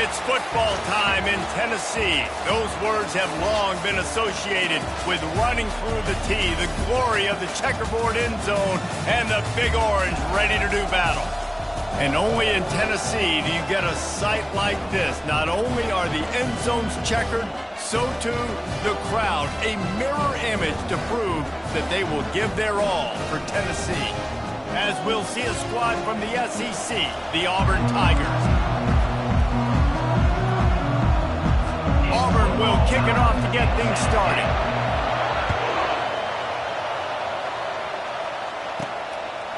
It's football time in Tennessee. Those words have long been associated with running through the tee, the glory of the checkerboard end zone, and the Big Orange ready to do battle. And only in Tennessee do you get a sight like this. Not only are the end zones checkered, so too the crowd, a mirror image to prove that they will give their all for Tennessee. As we'll see a squad from the SEC, the Auburn Tigers. Auburn will kick it off to get things started.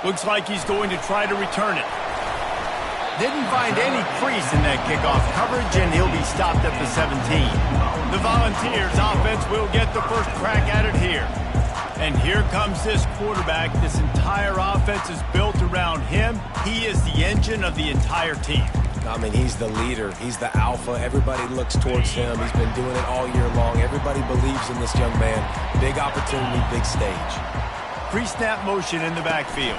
Looks like he's going to try to return it. Didn't find any crease in that kickoff coverage, and he'll be stopped at the 17. The Volunteers offense will get the first crack at it here. And here comes this quarterback. This entire offense is built around him. He is the engine of the entire team. I mean, he's the leader. He's the alpha. Everybody looks towards him. He's been doing it all year long. Everybody believes in this young man. Big opportunity, big stage. Pre-snap motion in the backfield.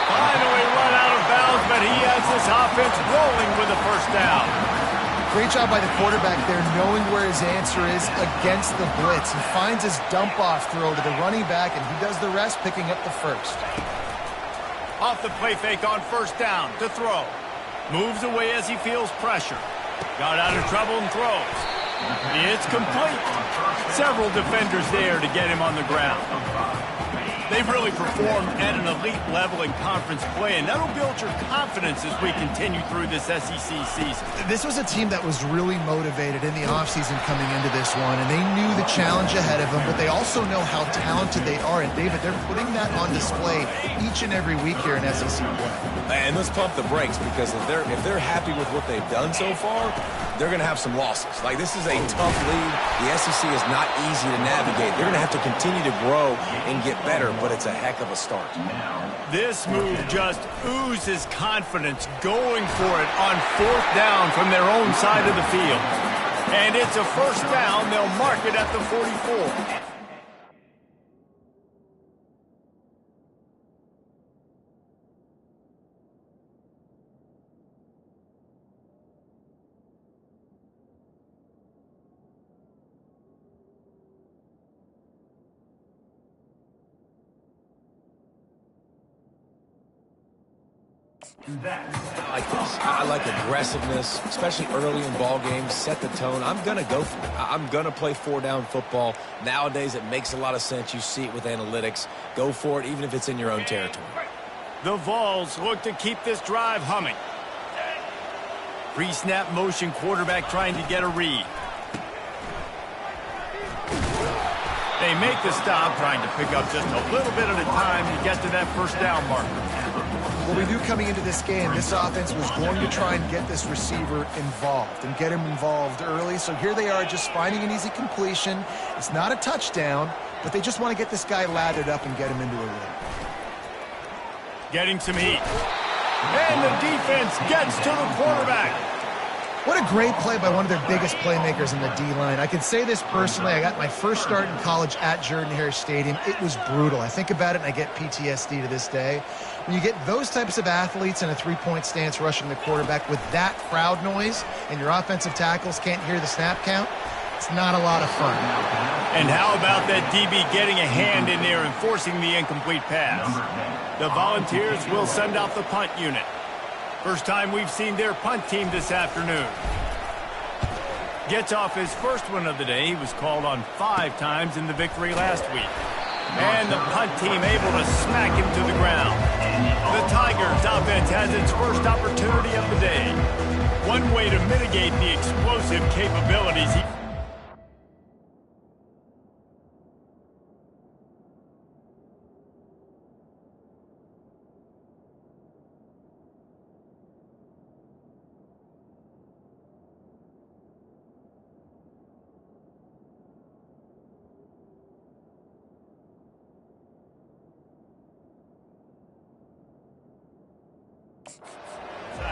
Finally run out of bounds, but he has this offense rolling with a first down. Great job by the quarterback there, knowing where his answer is against the blitz. He finds his dump-off throw to the running back, and he does the rest, picking up the first. Off the play fake on first down to throw. Moves away as he feels pressure. Got out of trouble and throws. It's complete. Several defenders there to get him on the ground. They've really performed at an elite level in conference play, and that'll build your confidence as we continue through this SEC season. This was a team that was really motivated in the offseason coming into this one, and they knew the challenge ahead of them, but they also know how talented they are. And, David, they're putting that on display each and every week here in SEC play. And let's pump the brakes, because if they're happy with what they've done so far, they're going to have some losses. Like, this is a tough league. The SEC is not easy to navigate. They're going to have to continue to grow and get better, but it's a heck of a start. This move just oozes confidence, going for it on fourth down from their own side of the field. And it's a first down. They'll mark it at the 44. I like this. I like aggressiveness, especially early in ball games. Set the tone. I'm going to go for it. I'm going to play four-down football. Nowadays, it makes a lot of sense. You see it with analytics. Go for it, even if it's in your own territory. The Vols look to keep this drive humming. Pre-snap motion, quarterback trying to get a read. They make the stop, trying to pick up just a little bit at a time to get to that first down marker. Well, we knew coming into this game, this offense was going to try and get this receiver involved and get him involved early. So here they are just finding an easy completion. It's not a touchdown, but they just want to get this guy lathered up and get him into a win. Getting some heat. And the defense gets to the quarterback. What a great play by one of their biggest playmakers in the D-line. I can say this personally. I got my first start in college at Jordan-Hare Stadium. It was brutal. I think about it, and I get PTSD to this day. When you get those types of athletes in a three-point stance rushing the quarterback with that crowd noise and your offensive tackles can't hear the snap count, it's not a lot of fun. And how about that DB getting a hand in there and forcing the incomplete pass? The Volunteers will send out the punt unit. First time we've seen their punt team this afternoon. Gets off his first one of the day. He was called on 5 times in the victory last week. And the punt team able to smack him to the ground. The Tigers offense has its first opportunity of the day. One way to mitigate the explosive capabilities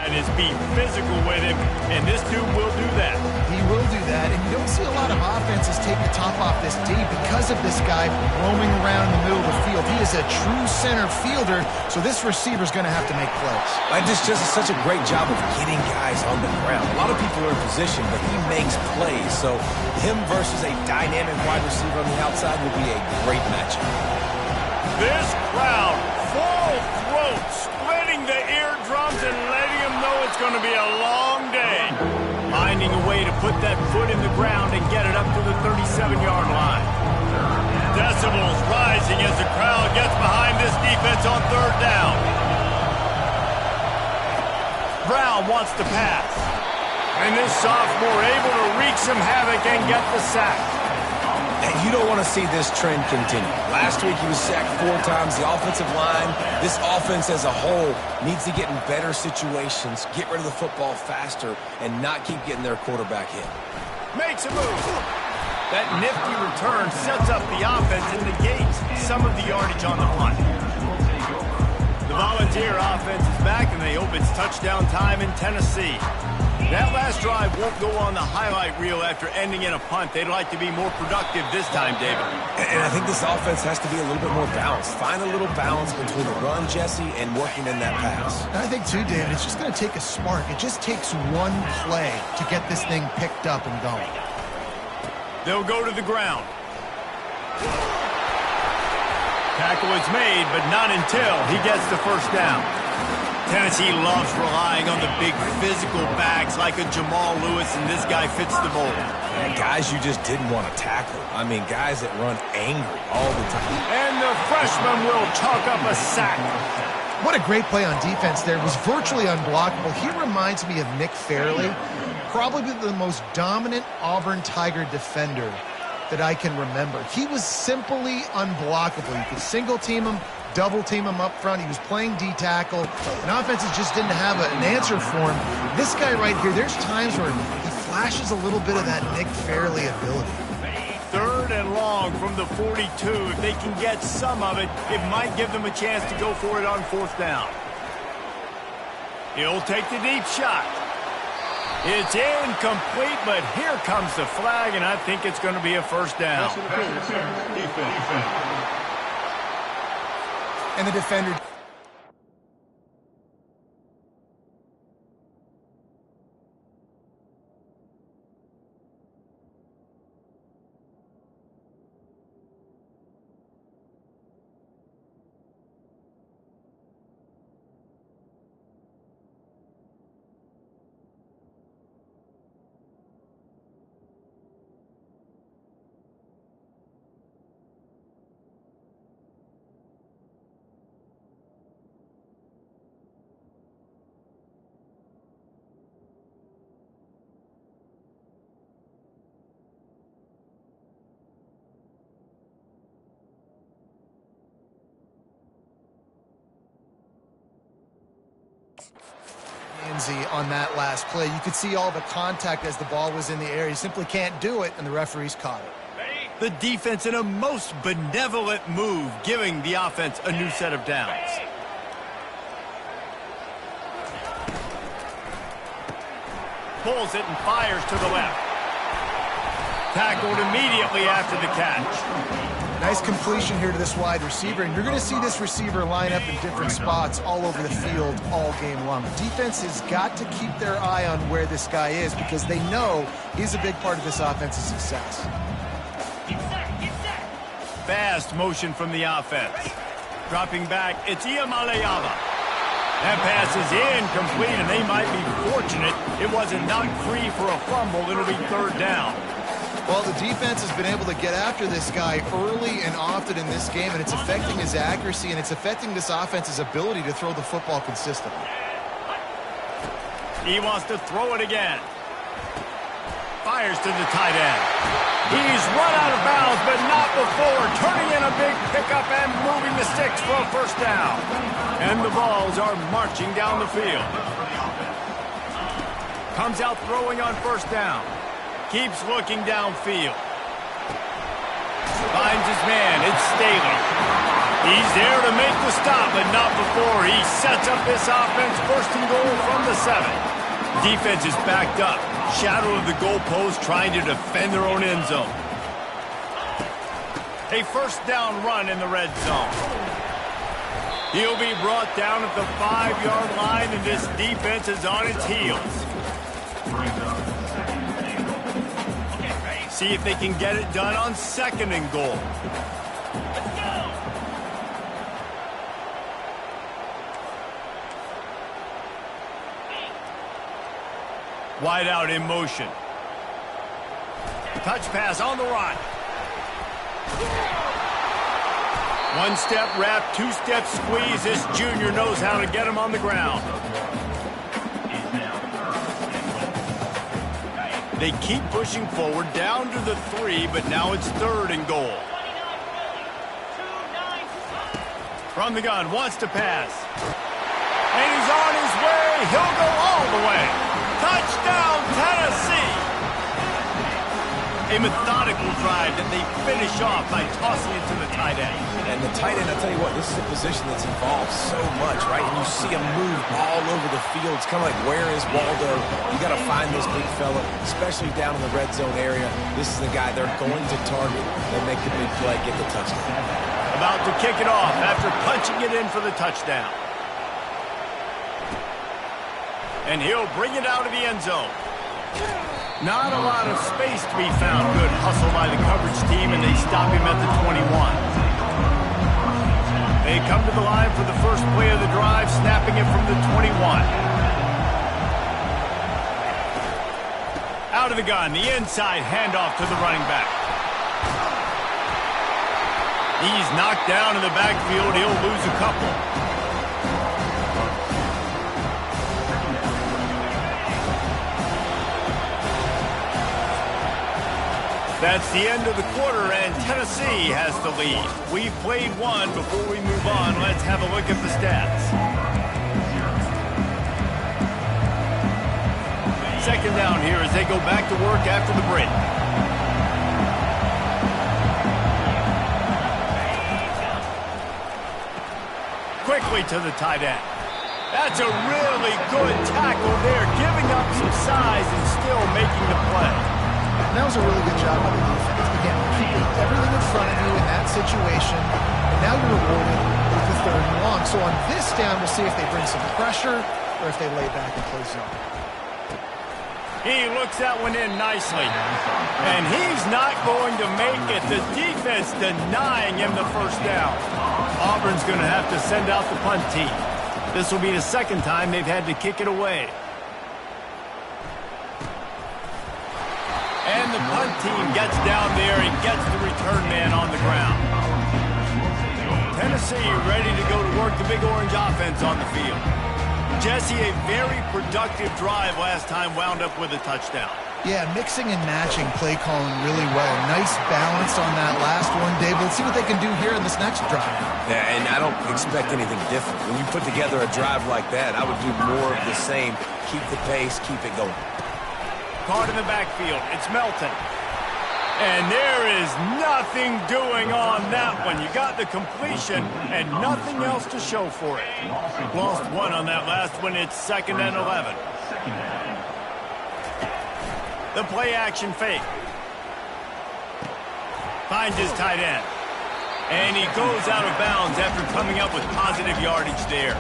And is be physical with him, and this dude will do that. He will do that, and you don't see a lot of offenses take the top off this D because of this guy roaming around in the middle of the field. He is a true center fielder, so this receiver's going to have to make plays. And this just is such a great job of getting guys on the ground. A lot of people are in position, but he makes plays, so him versus a dynamic wide receiver on the outside will be a great matchup. This crowd, full throat, splitting the eardrums and letting them know it's going to be a long day. Finding a way to put that foot in the ground and get it up to the 37-yard line. Decibels rising as the crowd gets behind this defense on third down. Brown wants to pass. And this sophomore able to wreak some havoc and get the sack. And you don't want to see this trend continue. Last week he was sacked 4 times. The offensive line, this offense as a whole, needs to get in better situations, get rid of the football faster, and not keep getting their quarterback hit. Makes a move. That nifty return sets up the offense and negates some of the yardage on the punt. The Volunteer offense is back, and they hope it's touchdown time in Tennessee. That last drive won't go on the highlight reel after ending in a punt. They'd like to be more productive this time, David. And I think this offense has to be a little bit more balanced. Find a little balance between the run, Jesse, and working in that pass. And I think, too, David, it's just going to take a spark. It just takes one play to get this thing picked up and going. They'll go to the ground. Tackle is made, but not until he gets the first down. Tennessee loves relying on the big physical backs like a Jamal Lewis, and this guy fits the mold. And guys you just didn't want to tackle. I mean, guys that run angry all the time. And the freshman will chalk up a sack. What a great play on defense there. It was virtually unblockable. He reminds me of Nick Fairley, probably the most dominant Auburn Tiger defender that I can remember. He was simply unblockable. You could single team him, double team him up front. He was playing D-tackle, and offenses just didn't have an answer for him. This guy right here, there's times where he flashes a little bit of that Nick Fairley ability. 3rd and long from the 42. If they can get some of it, it might give them a chance to go for it on 4th down. He'll take the deep shot. It's incomplete, but here comes the flag, and I think it's going to be a first down. And the defender... on that last play. You could see all the contact as the ball was in the air. He simply can't do it, and the referees caught it. The defense in a most benevolent move, giving the offense a new set of downs. Pulls it and fires to the left. Tackled immediately after the catch. Nice completion here to this wide receiver, and you're going to see this receiver line up in different spots all over the field all game long. Defense has got to keep their eye on where this guy is because they know he's a big part of this offense's success. Fast motion from the offense. Dropping back, it's Iamaleava. That pass is incomplete, and they might be fortunate it wasn't knocked free for a fumble. It'll be 3rd down. Well, the defense has been able to get after this guy early and often in this game, and it's affecting his accuracy, and it's affecting this offense's ability to throw the football consistently. He wants to throw it again. Fires to the tight end. He's run out of bounds, but not before. Turning in a big pickup and moving the sticks for a first down. And the balls are marching down the field. Comes out throwing on 1st down. Keeps looking downfield. Finds his man. It's Staley. He's there to make the stop, but not before he sets up this offense. First and goal from the 7. Defense is backed up. Shadow of the goalpost, trying to defend their own end zone. A first down run in the red zone. He'll be brought down at the 5-yard line, and this defense is on its heels. See if they can get it done on 2nd and goal. Wide out in motion. Touch pass on the run. 1-step wrap, 2-step squeeze. This junior knows how to get him on the ground. They keep pushing forward down to the 3, but now it's 3rd and goal. From the gun, wants to pass. And he's on his way. He'll go all the way. Touchdown, Tennessee! A methodical drive that they finish off by tossing it to the tight end. And the tight end, I'll tell you what, this is a position that's involved so much, right? And you see him move all over the field. It's kind of like, where is Waldo? You got to find this big fella, especially down in the red zone area. This is the guy they're going to target. They make the big play, get the touchdown. About to kick it off after punching it in for the touchdown. And he'll bring it out of the end zone. Not a lot of space to be found. Good hustle by the coverage team, and they stop him at the 21. They come to the line for the first play of the drive, snapping it from the 21. Out of the gun, the inside handoff to the running back. He's knocked down in the backfield. He'll lose a couple. That's the end of the quarter, and Tennessee has the lead. We've played one. Before we move on, let's have a look at the stats. 2nd down here as they go back to work after the break. Quickly to the tight end. That's a really good tackle there, giving up some size and still making the play. And that was a really good job by the defense. Again, keeping everything in front of you in that situation, and now you're rewarded with the 3rd and long. So on this down, we'll see if they bring some pressure or if they lay back and play zone. He looks that one in nicely. And he's not going to make it. The defense denying him the first down. Auburn's going to have to send out the punt team. This will be the 2nd time they've had to kick it away. And the punt team gets down there and gets the return man on the ground. Tennessee ready to go to work the Big Orange offense on the field. Jesse, a very productive drive last time, wound up with a touchdown. Yeah, mixing and matching play calling really well. Nice balance on that last one, Dave. Let's see what they can do here in this next drive. Yeah, and I don't expect anything different. When you put together a drive like that, I would do more of the same. Keep the pace, keep it going. Caught in the backfield. It's Melton. And there is nothing doing on that one. You got the completion and nothing else to show for it. Lost one on that last one. It's 2nd and 11. The play action fake. Finds his tight end. And he goes out of bounds after coming up with positive yardage there.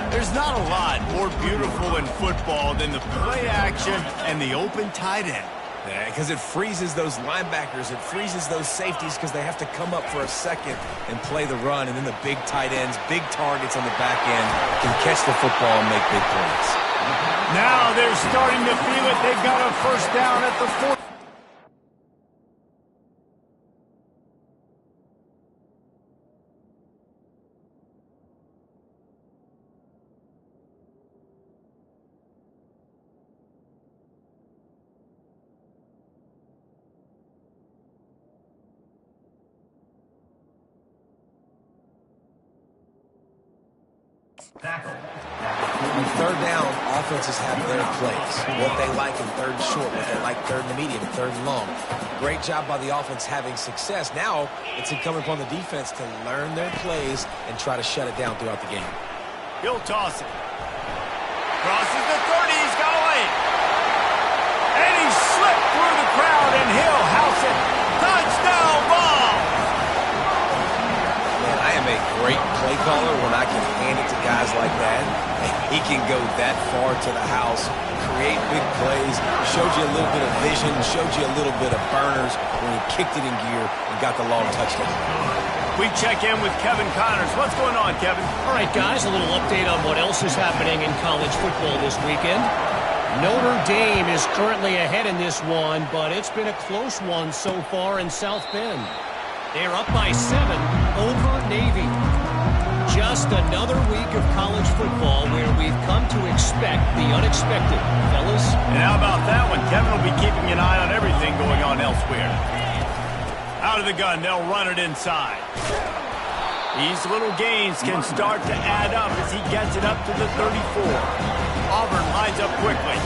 There's not a lot more beautiful in football than the play action and the open tight end. Yeah, because it freezes those linebackers. It freezes those safeties because they have to come up for a second and play the run. And then the big tight ends, big targets on the back end can catch the football and make big plays. Now they're starting to feel it. They've got a first down at the 4. On third down, offenses have their plays. What they like in third and short, what they like third and medium, third and long. Great job by the offense having success. Now it's incumbent upon the defense to learn their plays and try to shut it down throughout the game. He'll toss it. Crosses the 30. He's got away. And he slipped through the crowd, and he'll house it. Touchdown ball. Man, I am a great play caller when I can hand it to guys like that. And he can go that far to the house, create big plays, showed you a little bit of vision, showed you a little bit of burners when he kicked it in gear and got the long touchdown. We check in with Kevin Connors. What's going on, Kevin? All right, guys, a little update on what else is happening in college football this weekend. Notre Dame is currently ahead in this one, but it's been a close one so far in South Bend. They're up by 7 over Navy. Just another week of college football where we've come to expect the unexpected, fellas. And how about that one? Kevin will be keeping an eye on everything going on elsewhere. Out of the gun, they'll run it inside. These little gains can start to add up as he gets it up to the 34. Auburn lines up quickly.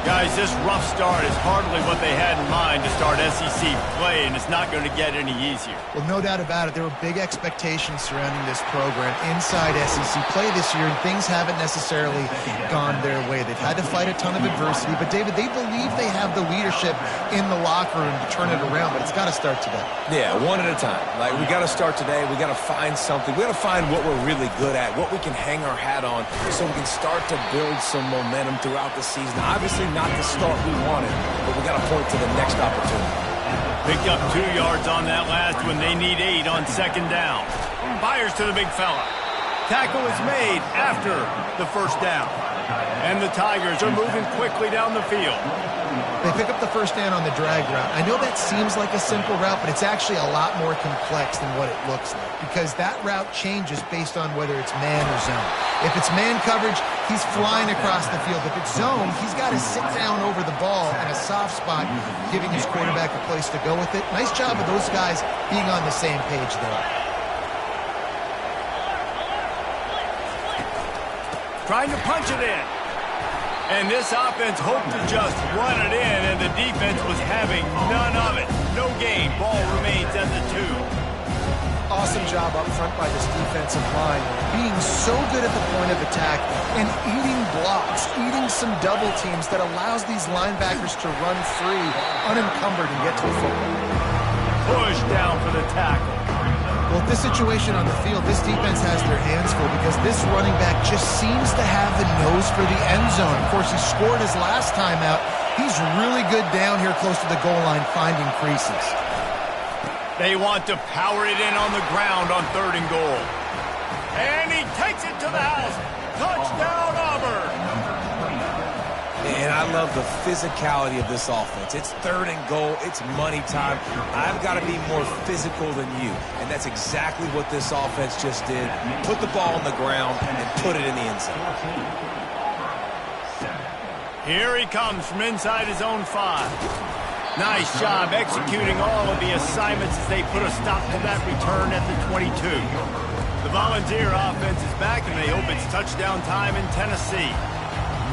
Guys, this rough start is hardly what they had in mind to start SEC play, and it's not going to get any easier. Well, no doubt about it. There were big expectations surrounding this program inside SEC play this year, and things haven't necessarily gone their way. They've had to fight a ton of adversity, but, David, they believe they have the leadership in the locker room to turn it around, but it's got to start today. Yeah, one at a time. Like, we got to start today. We got to find something. We got to find what we're really good at, what we can hang our hat on, so we can start to build some momentum throughout the season. Obviously, not the start we wanted, but we got to point to the next opportunity. Picked up 2 yards on that last one. They need 8 on second down. Fires to the big fella. Tackle is made after the first down. And the Tigers are moving quickly down the field. They pick up the first down on the drag route. I know that seems like a simple route, but it's actually a lot more complex than what it looks like, because that route changes based on whether it's man or zone. If it's man coverage, he's flying across the field. If it's zone, he's got to sit down over the ball in a soft spot, giving his quarterback a place to go with it. Nice job of those guys being on the same page there. Trying to punch it in. And this offense hoped to just run it in, and the defense was having none of it. No gain. Ball remains at the 2. Awesome job up front by this defensive line, being so good at the point of attack and eating blocks, eating some double teams that allows these linebackers to run free, unencumbered, and get to the football. Push down for the tackle. Well, this situation on the field, this defense has their hands full because this running back just seems to have the nose for the end zone. Of course, he scored his last time out. He's really good down here close to the goal line, finding creases. They want to power it in on the ground on 3rd and goal. And he takes it to the house. Touchdown, Auburn. And I love the physicality of this offense. It's 3rd and goal. It's money time. I've got to be more physical than you. And that's exactly what this offense just did. Put the ball on the ground and put it in the end zone. Here he comes from inside his own 5. Nice job executing all of the assignments as they put a stop to that return at the 22. The Volunteer offense is back, and they hope it's touchdown time in Tennessee.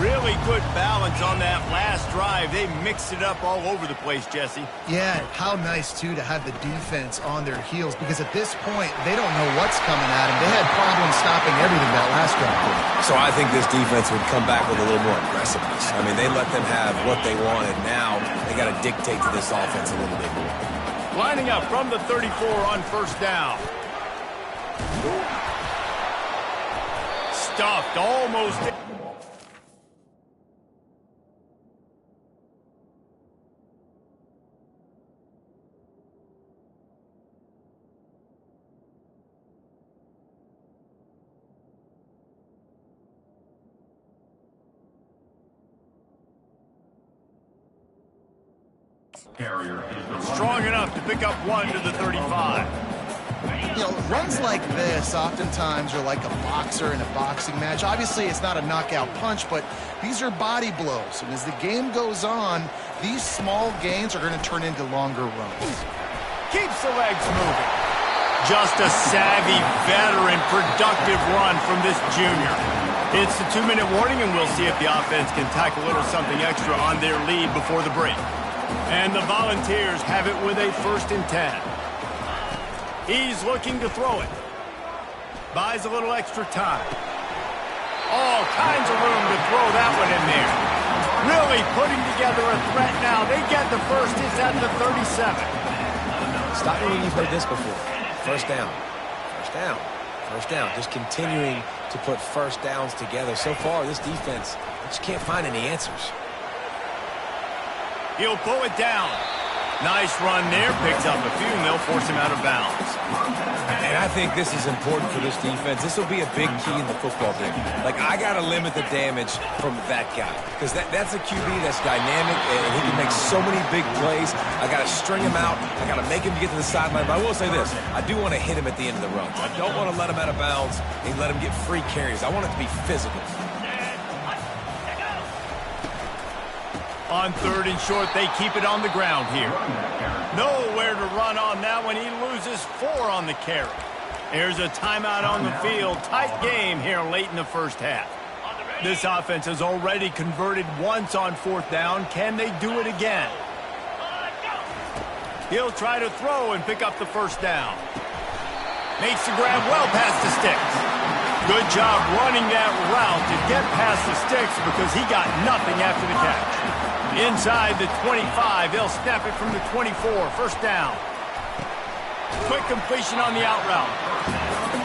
Really good balance on that last drive. They mixed it up all over the place, Jesse. Yeah, how nice, too, to have the defense on their heels, because at this point, they don't know what's coming at them. They had problems stopping everything that last drive. So I think this defense would come back with a little more aggressiveness. I mean, they let them have what they wanted. Now they got to dictate to this offense a little bit more. Lining up from the 34 on first down. Stuffed almost. Strong enough to pick up 1 to the 35. You know, runs like this oftentimes are like a boxer in a boxing match. Obviously, it's not a knockout punch, but these are body blows. And as the game goes on, these small gains are going to turn into longer runs. Keeps the legs moving. Just a savvy, veteran, productive run from this junior. It's the 2-minute warning, and we'll see if the offense can tack a little something extra on their lead before the break. And the Volunteers have it with a 1st and 10. He's looking to throw it. Buys a little extra time. All kinds of room to throw that one in there. Really putting together a threat now. They get the first. It's at the 37. Stop me when you've heard this before. First down. First down. First down. Just continuing to put first downs together. So far, this defense just can't find any answers. He'll pull it down. Nice run there. Picks up a few, and they'll force him out of bounds. And I think this is important for this defense. This will be a big key in the football game. Like, I got to limit the damage from that guy. Because that's a QB that's dynamic, and he can make so many big plays. I got to string him out. I got to make him get to the sideline. But I will say this. I do want to hit him at the end of the run. I don't want to let him out of bounds and let him get free carries. I want it to be physical. On 3rd and short, they keep it on the ground here. Nowhere to run on that one. He loses 4 on the carry. There's a timeout on the field. Tight game here late in the first half. This offense has already converted once on 4th down. Can they do it again? He'll try to throw and pick up the first down. Makes the grab well past the sticks. Good job running that route to get past the sticks because he got nothing after the catch. Inside the 25, they'll snap it from the 24. First down. Quick completion on the out route.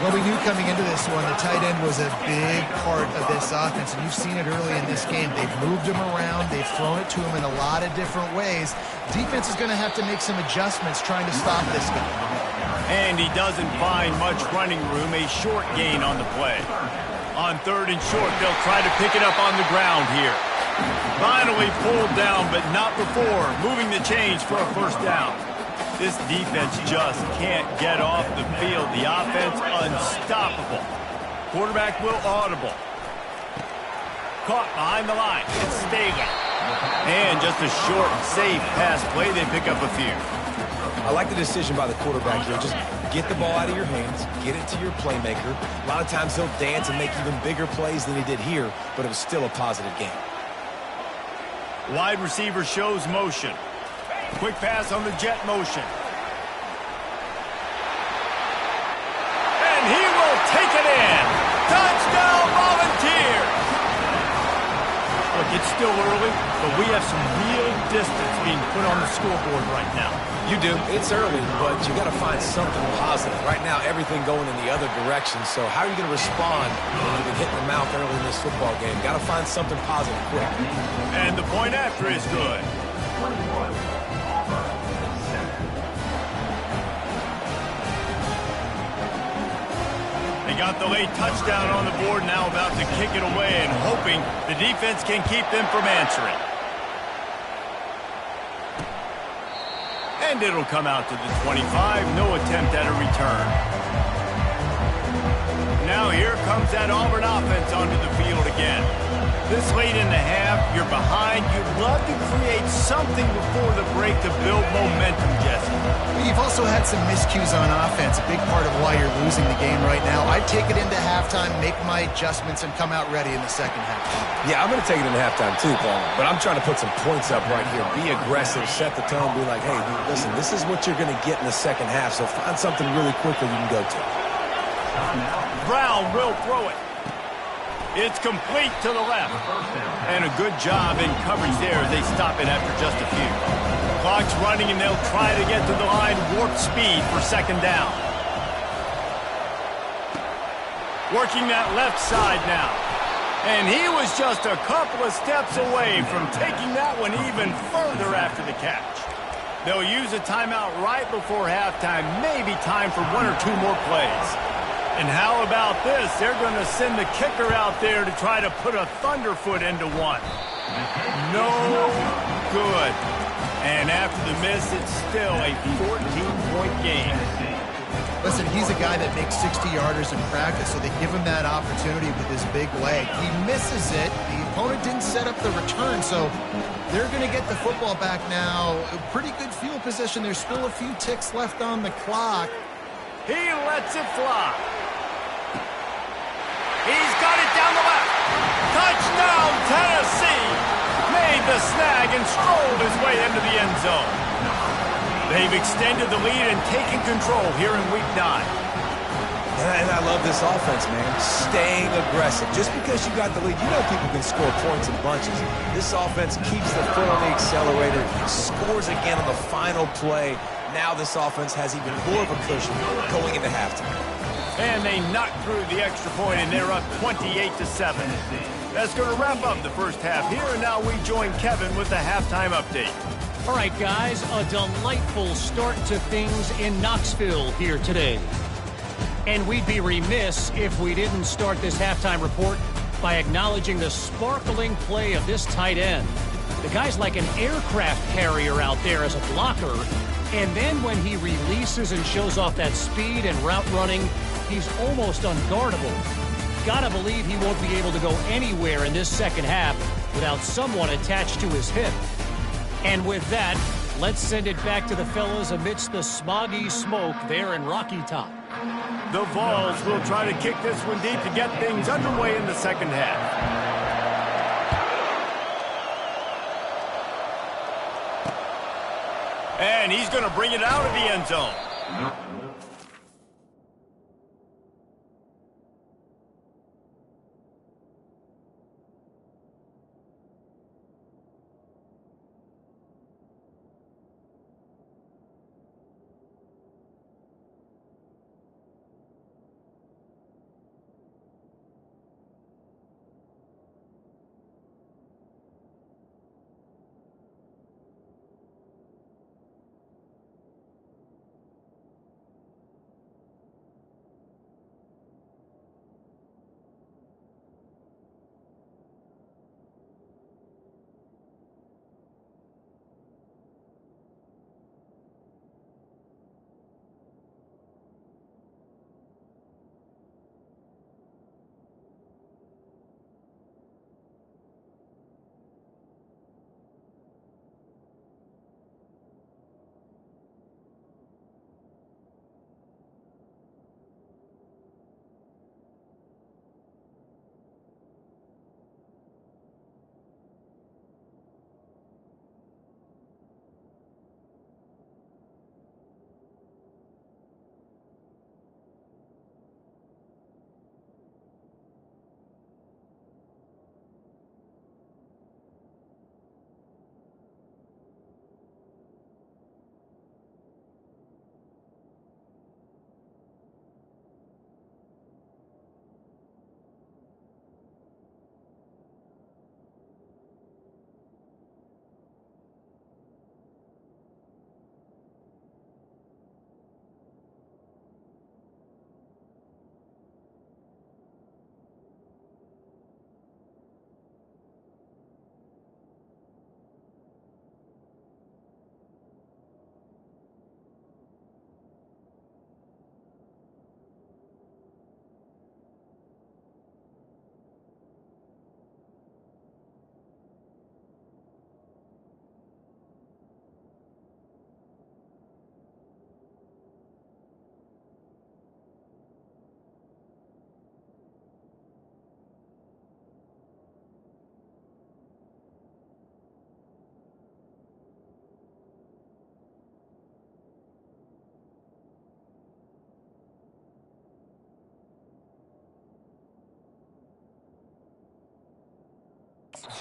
Well, we knew coming into this one, the tight end was a big part of this offense, and you've seen it early in this game. They've moved him around. They've thrown it to him in a lot of different ways. Defense is going to have to make some adjustments trying to stop this guy. And he doesn't find much running room. A short gain on the play. On 3rd and short, they'll try to pick it up on the ground here. Finally pulled down, but not before. Moving the chains for a first down. This defense just can't get off the field. The offense unstoppable. Quarterback will audible. Caught behind the line. It's Staley. And just a short, safe pass play. They pick up a few. I like the decision by the quarterback here. Just get the ball out of your hands, get it to your playmaker. A lot of times he'll dance and make even bigger plays than he did here, but it was still a positive game. Wide receiver shows motion. Quick pass on the jet motion. And he will take it in. Touchdown Volunteers! Look, it's still early, but we have some real distance being put on the scoreboard right now. You do. It's early, but you got to find something positive. Right now, everything going in the other direction. So how are you going to respond when you've been hit in the mouth early in this football game? Got to find something positive quick. And the point after is good. They got the late touchdown on the board, now about to kick it away and hoping the defense can keep them from answering. And it'll come out to the 25. No attempt at a return. Now here comes that Auburn offense onto the field again. This late in the half, you're behind. You'd love to create something before the break to build momentum, Jesse. You've also had some miscues on offense, a big part of why you're losing the game right now. I'd take it into halftime, make my adjustments, and come out ready in the second half. Yeah, I'm going to take it into halftime too, Paul. But I'm trying to put some points up right here. Be aggressive, set the tone, be like, hey, dude, listen, this is what you're going to get in the second half, so find something really quickly you can go to. Brown will throw it. It's complete to the left. And a good job in coverage there as they stop it after just a few. Clock's running, and they'll try to get to the line warp speed for second down. Working that left side now. And he was just a couple of steps away from taking that one even further after the catch. They'll use a timeout right before halftime. Maybe time for 1 or 2 more plays. And how about this? They're going to send the kicker out there to try to put a thunderfoot into one. No good. And after the miss, it's still a 14-point game. Listen, he's a guy that makes 60-yarders in practice, so they give him that opportunity with his big leg. He misses it. The opponent didn't set up the return, so they're going to get the football back now. A pretty good field position. There's still a few ticks left on the clock. He lets it fly. He's got it down the left. a snag and strolled his way into the end zone. They've extended the lead and taken control here in Week 9. And I love this offense, man. Staying aggressive. Just because you got the lead, you know people can score points in bunches. This offense keeps the foot on the accelerator, scores again on the final play. Now this offense has even more of a cushion going into halftime. And they knocked through the extra point, and they're up 28-7. That's going to wrap up the first half here, and now we join Kevin with the halftime update. All right, guys, a delightful start to things in Knoxville here today. And we'd be remiss if we didn't start this halftime report by acknowledging the sparkling play of this tight end. The guy's like an aircraft carrier out there as a blocker, and then when he releases and shows off that speed and route running, he's almost unguardable. Gotta believe he won't be able to go anywhere in this second half without someone attached to his hip. And with that, let's send it back to the fellas amidst the smoggy smoke there in Rocky Top. The Vols will try to kick this one deep to get things underway in the second half. And he's going to bring it out of the end zone.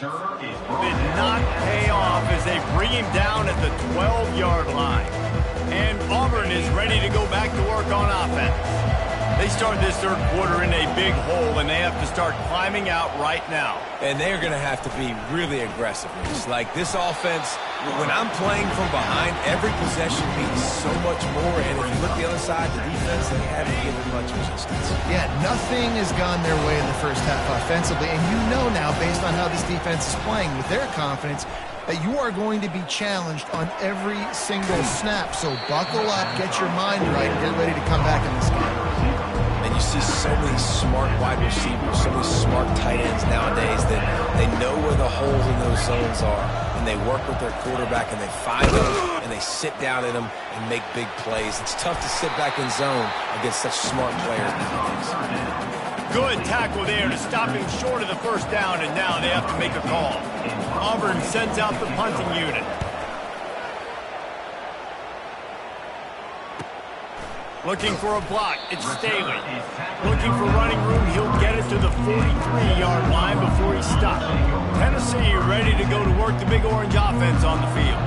Did not pay off as they bring him down at the 12-yard line. And Auburn is ready to go back to work on offense. They start this third quarter in a big hole, and they have to start climbing out right now. And they're going to have to be really aggressive. It's like this offense, when I'm playing from behind, every possession means so much more. And if you look the other side, the defense, they haven't given much resistance. Yeah, nothing has gone their way in the first half offensively. And you know now, based on how this defense is playing, with their confidence, that you are going to be challenged on every single snap. So buckle up, get your mind right, and get ready to come back in this game. And you see so many smart wide receivers, so many smart tight ends nowadays that they know where the holes in those zones are. And they work with their quarterback, and they find them, and they sit down in them and make big plays. It's tough to sit back in zone against such smart players nowadays. Good tackle there to stop him short of the first down, and now they have to make a call. Auburn sends out the punting unit. Looking for a block, it's Staley. Looking for running room, he'll get it to the 43-yard line before he's stopped. Tennessee ready to go to work the Big Orange offense on the field.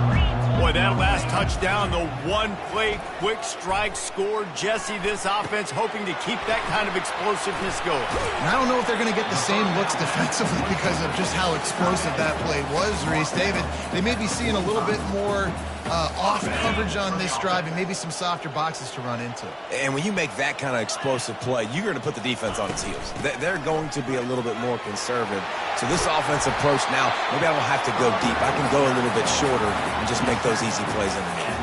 Boy, that last touchdown, the one-play quick strike scored. Jesse, this offense hoping to keep that kind of explosiveness going. And I don't know if they're going to get the same looks defensively because of just how explosive that play was, Reese. David, they may be seeing a little bit more off coverage on this drive and maybe some softer boxes to run into. And when you make that kind of explosive play, you're going to put the defense on its heels. They're going to be a little bit more conservative. So this offensive approach now, maybe I don't have to go deep. I can go a little bit shorter and just make those easy plays underneath.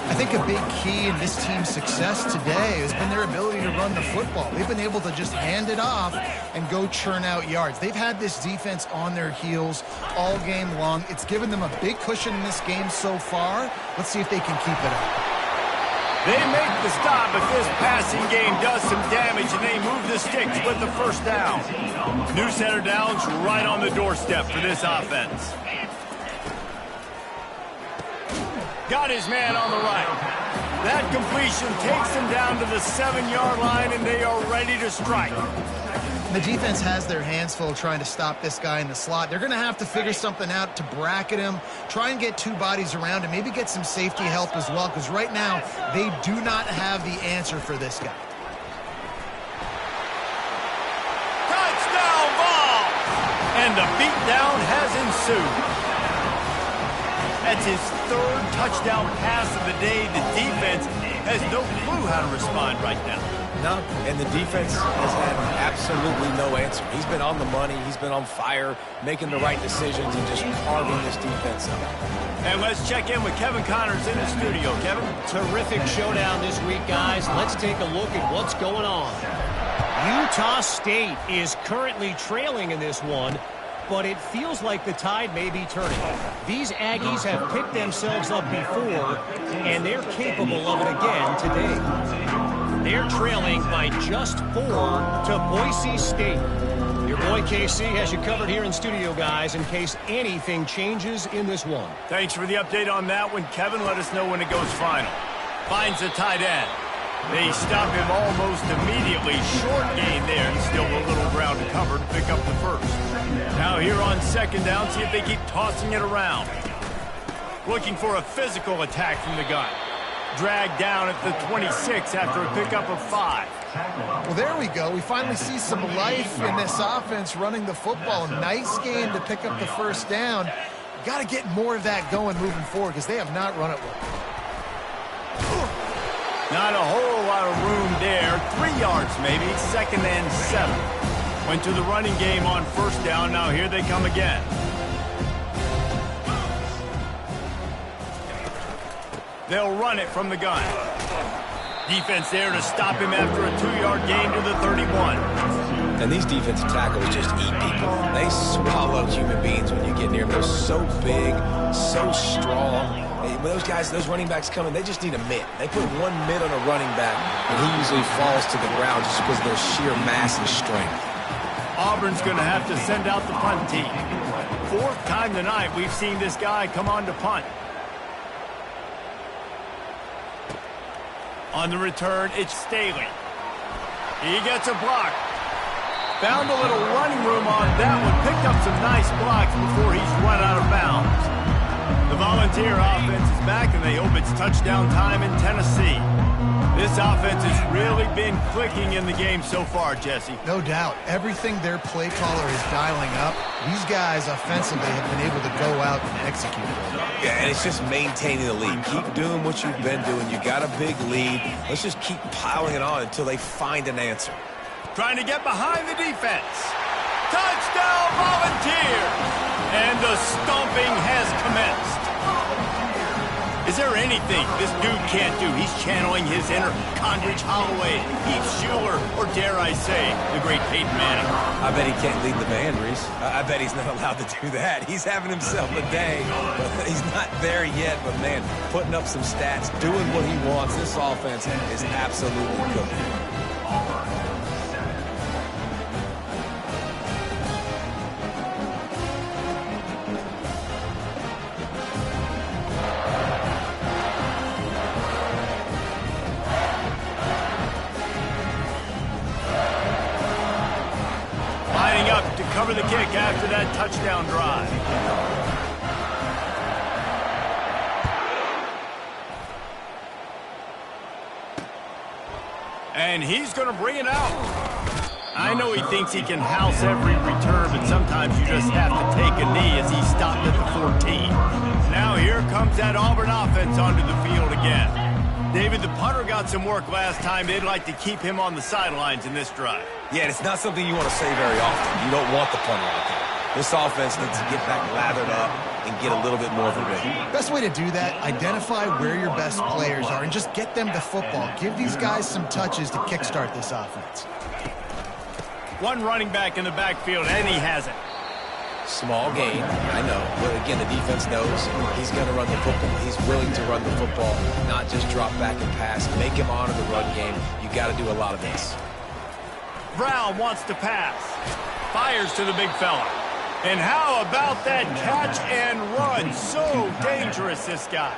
I think a big key in this team's success today has been their ability to run the football. They've been able to just hand it off and go churn out yards. They've had this defense on their heels all game long. It's given them a big cushion in this game so far. Let's see if they can keep it up. They make the stop, but this passing game does some damage, and they move the sticks with the first down. New center downs right on the doorstep for this offense. Got his man on the right. That completion takes him down to the 7-yard line, and they are ready to strike. The defense has their hands full trying to stop this guy in the slot. They're going to have to figure something out to bracket him, try and get two bodies around him, maybe get some safety help as well, because right now they do not have the answer for this guy. Touchdown ball! And the beatdown has ensued. That's his third touchdown pass of the day. The defense has no clue how to respond right now. No, and the defense has had absolutely no answer. He's been on the money. He's been on fire, making the right decisions and just carving this defense up. And let's check in with Kevin Connors in the studio. Kevin? Terrific showdown this week, guys. Let's take a look at what's going on. Utah State is currently trailing in this one, but it feels like the tide may be turning. These Aggies have picked themselves up before, and they're capable of it again today. They're trailing by just 4 to Boise State. Your boy KC has you covered here in studio, guys, in case anything changes in this one. Thanks for the update on that one, Kevin. Let us know when it goes final. Finds the tight end. They stop him almost immediately. Short gain there, and still a little ground to cover to pick up the first. Now here on second down, see if they keep tossing it around. Looking for a physical attack from the gun. Dragged down at the 26 after a pickup of 5. Well, there we go. We finally see some life in this offense running the football. Nice game to pick up the first down. Got to get more of that going moving forward because they have not run it well. Not a whole lot of room there. 3 yards maybe. 2nd and 7. Went to the running game on first down. Now here they come again. They'll run it from the gun. Defense there to stop him after a 2-yard gain to the 31. And these defensive tackles just eat people. They swallow human beings when you get near them. They're so big, so strong. When those guys, those running backs come in, they just need a mitt. They put one mitt on a running back, and he usually falls to the ground just because of their sheer mass and strength. Auburn's going to have to send out the punt team. 4th time tonight we've seen this guy come on to punt. On the return, it's Staley. He gets a block. Found a little running room on that one. Picked up some nice blocks before he's run out of bounds. The Volunteer offense is back, and they hope it's touchdown time in Tennessee. This offense has really been clicking in the game so far, Jesse. No doubt. Everything their play caller is dialing up, these guys offensively have been able to go out and execute it. Yeah, and it's just maintaining the lead. Keep doing what you've been doing. You got a big lead. Let's just keep piling it on until they find an answer. Trying to get behind the defense. Touchdown, Volunteers! And the stomping has commenced. Is there anything this dude can't do? He's channeling his inner Condridge Holloway, Heath Schuler, or dare I say, the great Peyton Manning. I bet he can't lead the band, Reese. I bet he's not allowed to do that. He's having himself a day. But he's not there yet, but man, putting up some stats, doing what he wants. This offense is absolutely cooking. touchdown drive. And he's going to bring it out. I know he thinks he can house every return, but sometimes you just have to take a knee as he stopped at the 14. Now here comes that Auburn offense onto the field again. David, the punter got some work last time. They'd like to keep him on the sidelines in this drive. Yeah, it's not something you want to say very often. You don't want the punter out there. This offense needs to get back lathered up and get a little bit more of a rhythm. Best way to do that, identify where your best players are and just get them to football. Give these guys some touches to kickstart this offense. One running back in the backfield, and he has it. Small gain, I know. But again, the defense knows he's going to run the football. He's willing to run the football, not just drop back and pass. Make him honor the run game. You got to do a lot of this. Brown wants to pass. Fires to the big fella. And how about that catch and run? So dangerous, this guy.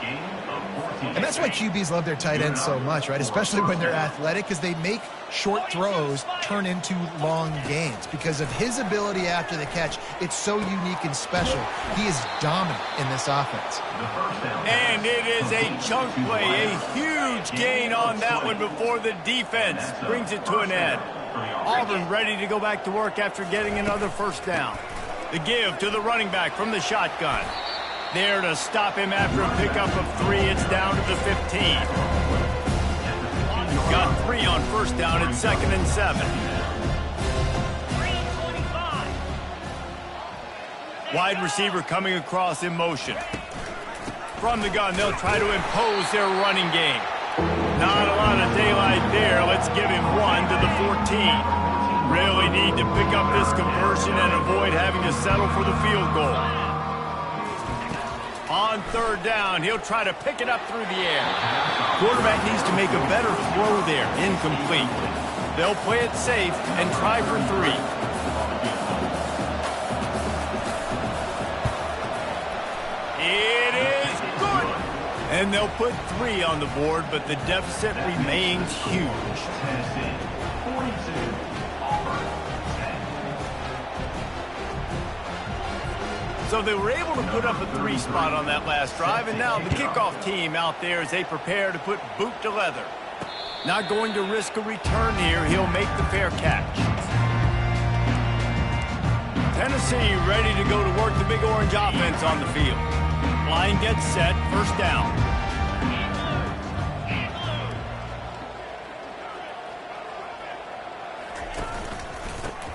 And that's why QBs love their tight ends so much, right? Especially when they're athletic, because they make short throws turn into long gains. Because of his ability after the catch, it's so unique and special. He is dominant in this offense. And it is a chunk play, a huge gain on that one before the defense brings it to an end. Auburn ready to go back to work after getting another first down. The give to the running back from the shotgun. There to stop him after a pickup of 3. It's down to the 15. Got 3 on first down. It's 2nd and 7. Wide receiver coming across in motion. From the gun, they'll try to impose their running game. Not a lot of daylight there. Let's give him 1 to the 14. Really need to pick up this conversion and avoid having to settle for the field goal. On 3rd down, he'll try to pick it up through the air. Quarterback needs to make a better throw there. Incomplete. They'll play it safe and try for 3. It is good. And they'll put 3 on the board, but the deficit remains huge. So they were able to put up a 3 spot on that last drive, and now the kickoff team out there as they prepare to put boot to leather. Not going to risk a return here. He'll make the fair catch. Tennessee ready to go to work the Big Orange offense on the field. Line gets set, first down.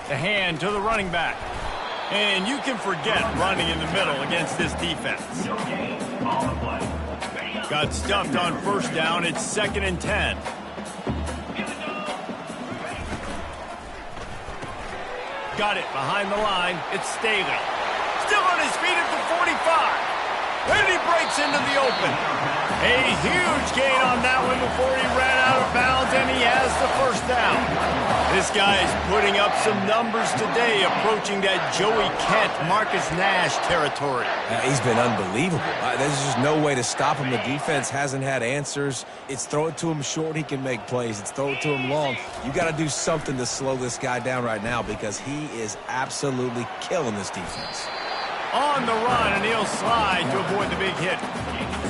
The hand to the running back. And you can forget running in the middle against this defense. Got stuffed on first down. It's 2nd and 10. Got it behind the line. It's Staley. Still on his feet at the 45. And he breaks into the open. A huge gain on that one before he ran out of bounds, and he has the first down. This guy is putting up some numbers today, approaching that Joey Kent, Marcus Nash territory. He's been unbelievable. There's just no way to stop him. The defense hasn't had answers. It's throw it to him short, he can make plays. It's throw it to him long. You got to do something to slow this guy down right now because he is absolutely killing this defense. On the run, and he'll slide to avoid the big hit.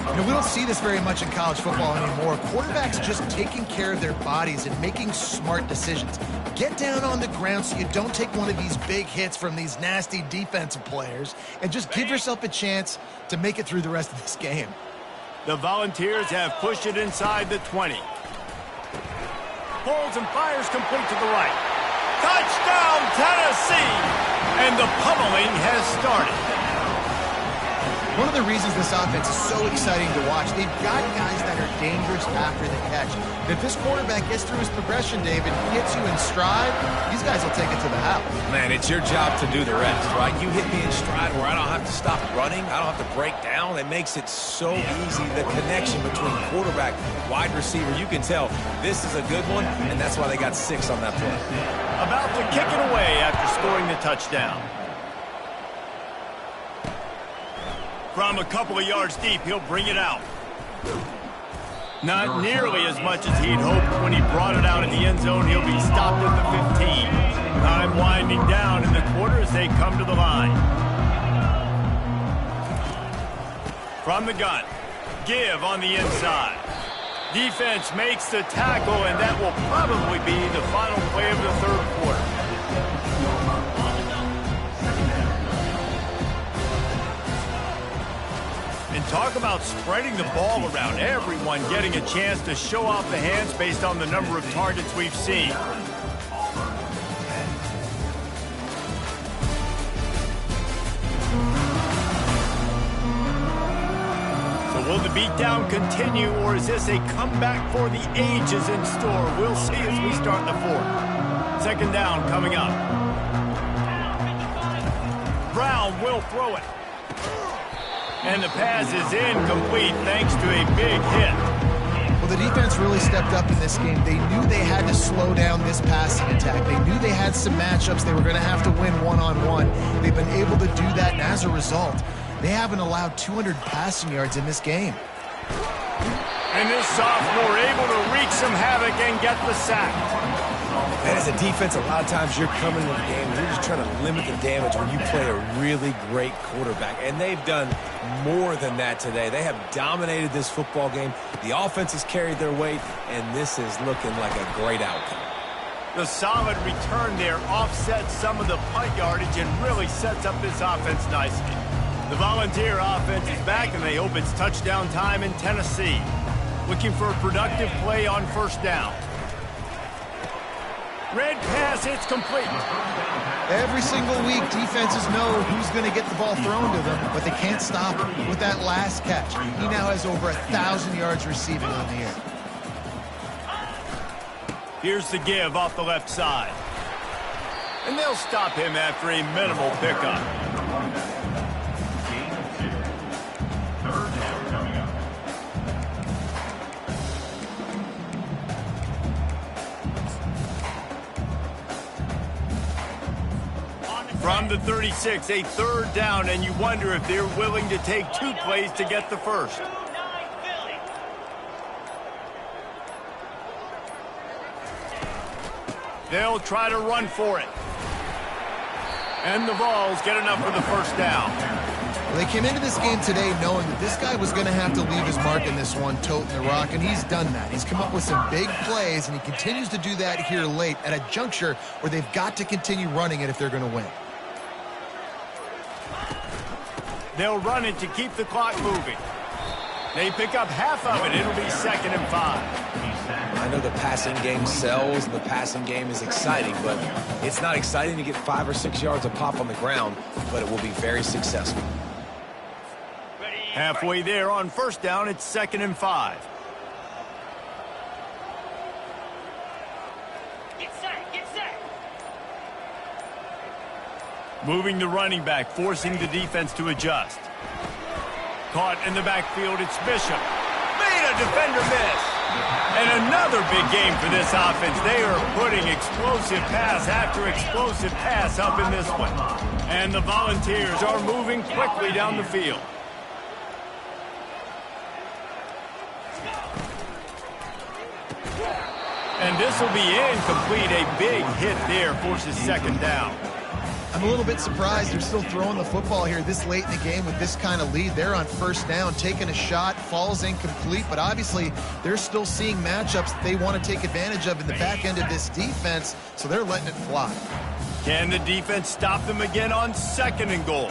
You know, we don't see this very much in college football anymore. Quarterbacks just taking care of their bodies and making smart decisions. Get down on the ground so you don't take one of these big hits from these nasty defensive players and just give yourself a chance to make it through the rest of this game. The Volunteers have pushed it inside the 20. Pulls and fires complete to the right. Touchdown, Tennessee! And the pummeling has started. One of the reasons this offense is so exciting to watch, they've got guys that are dangerous after the catch. If this quarterback gets through his progression, David, hits you in stride, these guys will take it to the house. Man, it's your job to do the rest, right? You hit me in stride where I don't have to stop running. I don't have to break down. It makes it so easy. The connection between quarterback, wide receiver, you can tell this is a good one, and that's why they got 6 on that play. About to kick it away after scoring the touchdown. From a couple of yards deep, he'll bring it out. Not nearly as much as he'd hoped when he brought it out in the end zone. He'll be stopped at the 15. Time winding down in the quarter as they come to the line. From the gun, give on the inside. Defense makes the tackle, and that will probably be the final play of the third quarter. And talk about spreading the ball around. Everyone getting a chance to show off the hands based on the number of targets we've seen. Will the beatdown continue, or is this a comeback for the ages in store? We'll see as we start the fourth. Second down coming up. Brown will throw it. And the pass is incomplete thanks to a big hit. Well, the defense really stepped up in this game. They knew they had to slow down this passing attack. They knew they had some matchups they were going to have to win one-on-one. They've been able to do that, and as a result, they haven't allowed 200 passing yards in this game. And this sophomore able to wreak some havoc and get the sack. And as a defense, a lot of times you're coming into the game and you're just trying to limit the damage when you play a really great quarterback. And they've done more than that today. They have dominated this football game. The offense has carried their weight, and this is looking like a great outcome. The solid return there offsets some of the punt yardage and really sets up this offense nicely. The Volunteer offense is back, and they hope it's touchdown time in Tennessee. Looking for a productive play on first down. Red pass, it's complete. Every single week, defenses know who's going to get the ball thrown to them, but they can't stop him with that last catch. He now has over 1,000 yards receiving on the year. Here's the give off the left side. And they'll stop him after a minimal pickup. From the 36, a third down, and you wonder if they're willing to take two plays to get the first. They'll try to run for it. And the Vols get enough for the first down. Well, they came into this game today knowing that this guy was going to have to leave his mark in this one, toting the rock, and he's done that. He's come up with some big plays, and he continues to do that here late at a juncture where they've got to continue running it if they're going to win. They'll run it to keep the clock moving. They pick up half of it. It'll be 2nd and 5. I know the passing game sells and the passing game is exciting, but it's not exciting to get 5 or 6 yards a pop on the ground, but it will be very successful. Halfway there on first down, it's 2nd and 5. Get set. Moving the running back, forcing the defense to adjust. Caught in the backfield, it's Bishop. Made a defender miss. And another big game for this offense. They are putting explosive pass after explosive pass up in this one. And the Volunteers are moving quickly down the field. And this will be incomplete. A big hit there forces 2nd down. I'm a little bit surprised they're still throwing the football here this late in the game with this kind of lead. They're on first down, taking a shot, falls incomplete, but obviously they're still seeing matchups that they want to take advantage of in the back end of this defense, so they're letting it fly. Can the defense stop them again on 2nd and goal?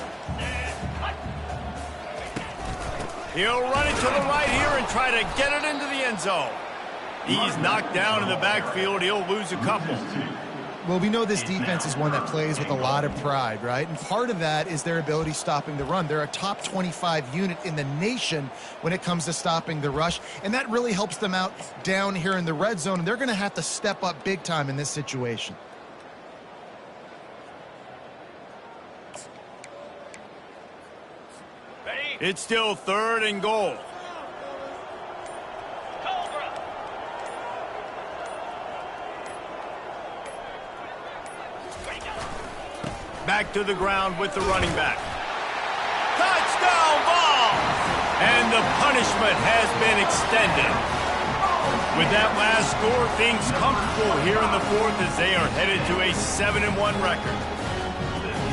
He'll run it to the right here and try to get it into the end zone. He's knocked down in the backfield. He'll lose a couple. Well, we know this defense is one that plays with a lot of pride, right? And part of that is their ability stopping the run. They're a top 25 unit in the nation when it comes to stopping the rush, and that really helps them out down here in the red zone, and they're going to have to step up big time in this situation. It's still 3rd and goal. Back to the ground with the running back. Touchdown ball! And the punishment has been extended. With that last score, things comfortable here in the fourth as they are headed to a 7-1 record.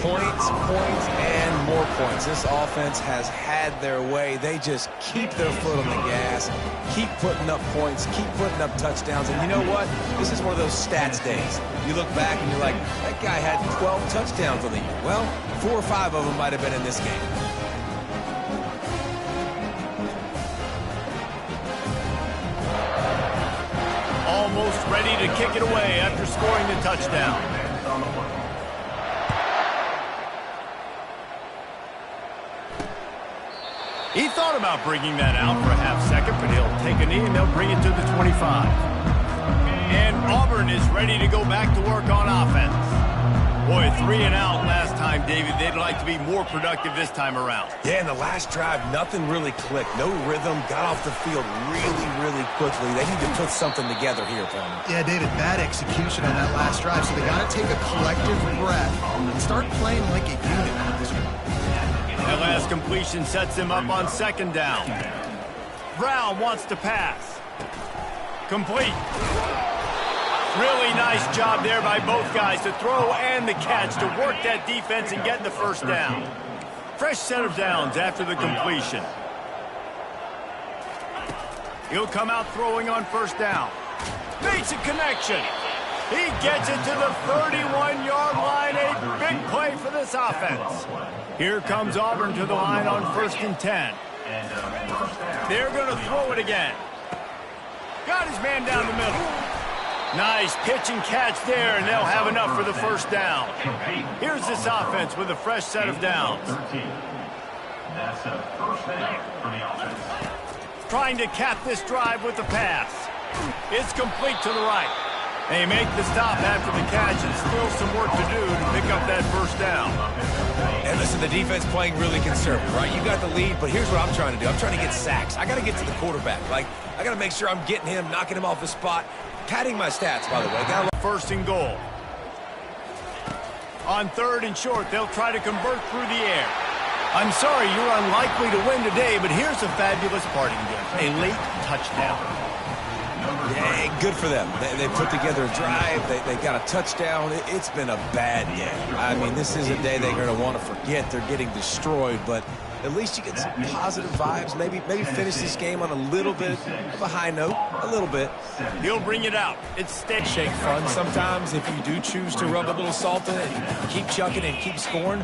Points, and more points. This offense has had their way. They just keep their foot on the gas, keep putting up points, keep putting up touchdowns. And you know what? This is one of those stats days. You look back and you're like, that guy had 12 touchdowns on the year. Well, 4 or 5 of them might have been in this game. Almost ready to kick it away after scoring the touchdown. He thought about bringing that out for a half second, but he'll take a knee and they'll bring it to the 25. And Auburn is ready to go back to work on offense. Boy, 3 and out last time, David. They'd like to be more productive this time around. Yeah, in the last drive, nothing really clicked. No rhythm, got off the field really quickly. They need to put something together here, Palmer. Yeah, David, bad execution on that last drive, so they got to take a collective breath and start playing like a unit at this point. That last completion sets him up on 2nd down. Brown wants to pass. Complete. Really nice job there by both guys to throw and the catch to work that defense and get the first down. Fresh set of downs after the completion. He'll come out throwing on 1st down. Makes a connection. He gets it to the 31-yard line. A big play for this offense. Here comes Auburn to the line on 1st and 10. They're going to throw it again. Got his man down the middle. Nice pitch and catch there, and they'll have enough for the 1st down. Here's this offense with a fresh set of downs. That's a 1st down for the offense. Trying to cap this drive with the pass. It's complete to the right. They make the stop after the catch, and still some work to do to pick up that 1st down. And listen, the defense playing really conservative, right? You got the lead, but here's what I'm trying to do. I'm trying to get sacks. I got to get to the quarterback. Like, I got to make sure I'm getting him, knocking him off his spot. Padding my stats, by the way. 1st and goal. On 3rd and short, they'll try to convert through the air. I'm sorry, you're unlikely to win today, but here's a fabulous parting gift. A late touchdown. Yeah, good for them. They put together a drive. They got a touchdown. It's been a bad day. I mean, this is a day they're going to want to forget. They're getting destroyed, but at least you get some positive vibes. Maybe finish this game on a little bit of a high note, a little bit. He'll bring it out. It's steady. Shake fun sometimes if you do choose to rub a little salt in it and keep chucking and keep scoring.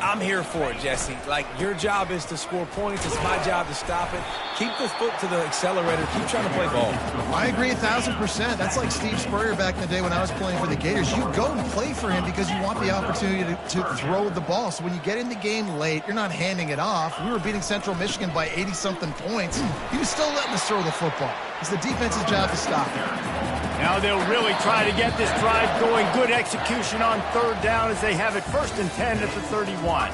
I'm here for it, Jesse. Like, your job is to score points. It's my job to stop it. Keep the foot to the accelerator. Keep trying to play ball. I agree 1,000%. That's like Steve Spurrier back in the day when I was playing for the Gators. You go and play for him because you want the opportunity to throw the ball. So when you get in the game late, you're not handing it off. We were beating Central Michigan by 80-something points. He was still letting us throw the football. It's the defense's job to stop it. Now they'll really try to get this drive going. Good execution on 3rd down as they have it 1st and 10 at the 31.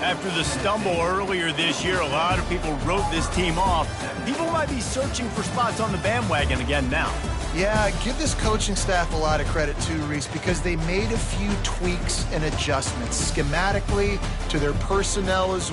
After the stumble earlier this year, a lot of people wrote this team off. People might be searching for spots on the bandwagon again now. Yeah, give this coaching staff a lot of credit too, Reese, because they made a few tweaks and adjustments schematically to their personnel as well.